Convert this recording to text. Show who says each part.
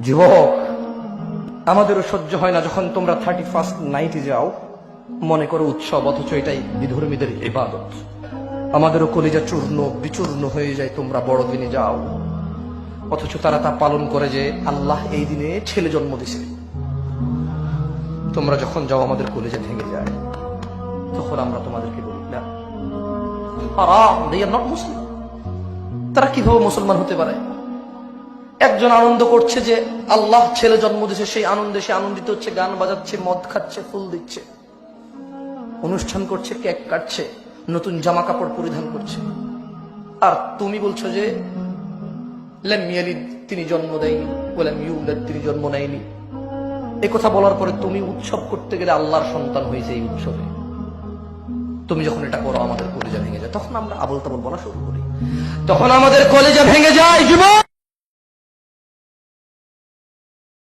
Speaker 1: যুবক, আমাদেরও সহ্য হয় না যখন তোমরা 31st নাইটে যাও, মনে করো উৎসব, অথচ এটাই বিধর্মীদের ইবাদত। আমাদেরও কলিজা চূর্ণ বিচূর্ণ হয়ে যায় তোমরা বড়দিনে যাও, অথচ তারা তা পালন করে যে আল্লাহ এই দিনে ছেলে জন্ম দিছে। তোমরা যখন যাও আমাদের কলিজা ভেঙে যায়, তখন আমরা তোমাদেরকে বলি না, they are not Muslim। তারা কিভাবে মুসলমান হতে পারে? একজন আনন্দ করছে যে আল্লাহ ছেলে জন্ম দিয়েছে, সেই আনন্দে সে আনন্দিত হচ্ছে, গান বাজাচ্ছে, মদ খাচ্ছে, ফুল দিচ্ছে, অনুষ্ঠান করছে, কেক কাটছে, নতুন জামা কাপড় পরিধান করছে। আর তুমি বলছো যে লাম ইয়ালিদ, তিনি জন্ম দেয়নি, ওয়ালাম ইউলাদ, তিনি জন্ম নেয়নি। এই কথা বলার পরে তুমি উৎসব করতে গেলে আল্লাহর সন্তান হয়েছে এই উৎসবে। তুমি যখন এটা করো আমাদের কলিজা ভেঙে যায়, তখন আমরা আবল তাবল বলা শুরু করি, তখন আমাদের কলিজা ভেঙে যায়। যুবক,